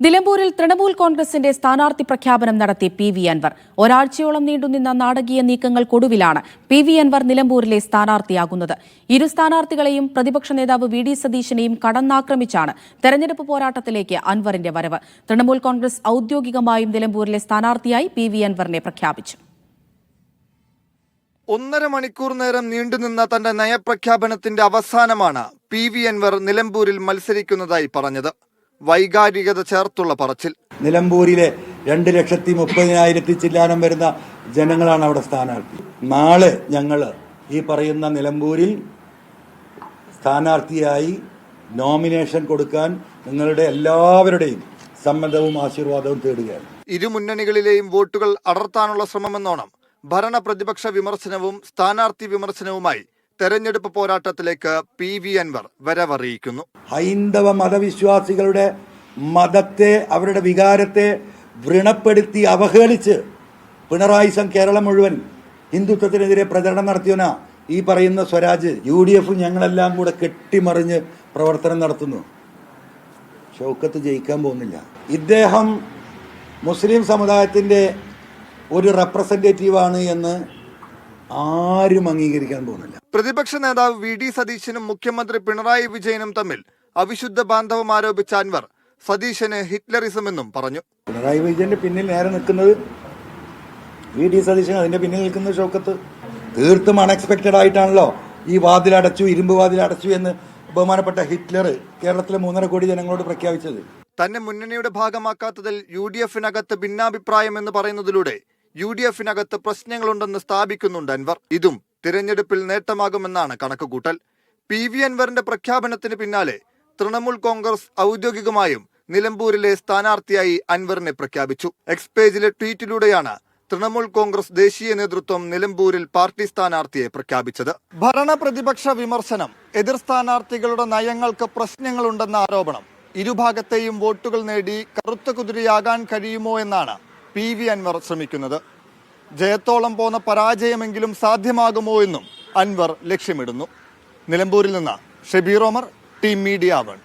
നിലമ്പൂരിൽ തൃണമൂൽ കോൺഗ്രസിന്റെ സ്ഥാനാർത്ഥി പ്രഖ്യാപനം നടത്തി പി.വി. അൻവർ. ഒരാഴ്ചയോളം നീണ്ടുനിന്ന നാടകീയ നീക്കങ്ങൾക്കൊടുവിലാണ് പി.വി. അൻവർ നിലമ്പൂരിലെ സ്ഥാനാർത്ഥിയാകുന്നത്. ഇരു സ്ഥാനാർത്ഥികളെയും പ്രതിപക്ഷ നേതാവ് വി.ഡി. സതീശനെയും കടന്നാക്രമിച്ചാണ് തെരഞ്ഞെടുപ്പ് പോരാട്ടത്തിലേക്ക് അൻവറിന്റെ വരവ്. തൃണമൂൽ കോൺഗ്രസ് ഔദ്യോഗികമായും നിലമ്പൂരിലെ സ്ഥാനാർത്ഥിയായി പി.വി. അൻവറിനെ പ്രഖ്യാപിച്ചു. 1.5 മണിക്കൂർ നേരം നീണ്ടുനിന്ന തന്റെ നയപ്രഖ്യാപനത്തിന്റെ അവസാനമാണ് പി.വി. അൻവർ നിലമ്പൂരിൽ മത്സരിക്കുന്നതായി പറഞ്ഞത്. വൈകാരികത ചേർത്തുള്ള പറച്ചിൽ. നിലമ്പൂരിലെ 2,30,000 ചില്ലാനം വരുന്ന ജനങ്ങളാണ് അവിടെ സ്ഥാനാർത്ഥി. നാളെ ഞങ്ങൾ ഈ പറയുന്ന നിലമ്പൂരിൽ സ്ഥാനാർത്ഥിയായി നോമിനേഷൻ കൊടുക്കാൻ നിങ്ങളുടെ എല്ലാവരുടെയും സമ്മതവും ആശീർവാദവും തേടുകയാണ്. ഇരു മുന്നണികളിലെയും വോട്ടുകൾ അടർത്താനുള്ള ശ്രമമെന്നോണം ഭരണ പ്രതിപക്ഷ വിമർശനവും സ്ഥാനാർത്ഥി വിമർശനവുമായി തെരഞ്ഞെടുപ്പ് പോരാട്ടത്തിലേക്ക് പി.വി. അൻവർ വരവറിയിക്കുന്നു. ഹൈന്ദവ മതവിശ്വാസികളുടെ മതത്തെ, അവരുടെ വികാരത്തെ വ്രണപ്പെടുത്തി അവഹേളിച്ച് പിണറായി സംഘ് കേരളം മുഴുവൻ ഹിന്ദുത്വത്തിനെതിരെ പ്രചരണം നടത്തിയവനാ ഈ പറയുന്ന സ്വരാജ്. UDF ഞങ്ങളെല്ലാം കൂടെ കെട്ടിമറിഞ്ഞ് പ്രവർത്തനം നടത്തുന്നു. ഷൗക്കത്ത് ജയിക്കാൻ പോകുന്നില്ല. ഇദ്ദേഹം മുസ്ലിം സമുദായത്തിന്റെ ഒരു റെപ്രസെന്റേറ്റീവാണ് എന്ന് ആരും അംഗീകരിക്കാൻ പോകുന്നില്ല. പ്രതിപക്ഷ നേതാവ് വി.ഡി. സതീശനും മുഖ്യമന്ത്രി പിണറായി വിജയനും തമ്മിൽ അവിശുദ്ധ ബാന്ധവം ആരോപിച്ച അൻവർ സതീശന് ഹിറ്റ്ലറിസം എന്നും പറഞ്ഞു. പിണറായി വിജയന്റെ പിന്നിൽ നേരെ നിൽക്കുന്നത് വി.ഡി. സതീശൻ, അതിന്റെ പിന്നിൽ നിൽക്കുന്നത് ഷൗക്കത്ത്. തീർത്തും അൺഎക്സ്പെക്റ്റഡ് ആയിട്ടാണല്ലോ ഈ വാതിലടച്ചു, ഇരുമ്പ് വാതിലടച്ചു എന്ന് ബഹുമാനപ്പെട്ട ഹിറ്റ്ലർ കേരളത്തിലെ 3.5 കോടി ജനങ്ങളോട് പ്രഖ്യാപിച്ചത്. തന്നെ മുന്നണിയുടെ ഭാഗമാക്കാത്തതിൽ UDF-നകത്ത് ഭിന്നാഭിപ്രായം എന്ന് പറയുന്നതിലൂടെ UDF-നകത്ത് പ്രശ്നങ്ങളുണ്ടെന്ന് സ്ഥാപിക്കുന്നുണ്ട് അൻവർ. ഇതും തിരഞ്ഞെടുപ്പിൽ നേട്ടമാകുമെന്നാണ് കണക്കുകൂട്ടൽ. പി.വി. അൻവറിന്റെ പ്രഖ്യാപനത്തിന് പിന്നാലെ തൃണമൂൽ കോൺഗ്രസ് ഔദ്യോഗികമായും നിലമ്പൂരിലെ സ്ഥാനാർത്ഥിയായി അൻവറിനെ പ്രഖ്യാപിച്ചു. എക്സ് പേജിലെ ട്വീറ്റിലൂടെയാണ് തൃണമൂൽ കോൺഗ്രസ് ദേശീയ നേതൃത്വം നിലമ്പൂരിൽ പാർട്ടി സ്ഥാനാർത്ഥിയെ പ്രഖ്യാപിച്ചത്. ഭരണ പ്രതിപക്ഷ വിമർശനം, എതിർ സ്ഥാനാർത്ഥികളുടെ നയങ്ങൾക്ക് പ്രശ്നങ്ങളുണ്ടെന്ന ആരോപണം, ഇരുഭാഗത്തെയും വോട്ടുകൾ നേടി കറുത്ത കുതിരയാകാൻ കഴിയുമോ എന്നാണ് പി.വി. അൻവർ ശ്രമിക്കുന്നത്. ജയത്തോളം പോന്ന പരാജയമെങ്കിലും സാധ്യമാകുമോ എന്നും അൻവർ ലക്ഷ്യമിടുന്നു. നിലമ്പൂരിൽ നിന്ന് ഷബീർ ഒമർ, ടീം മീഡിയ 1.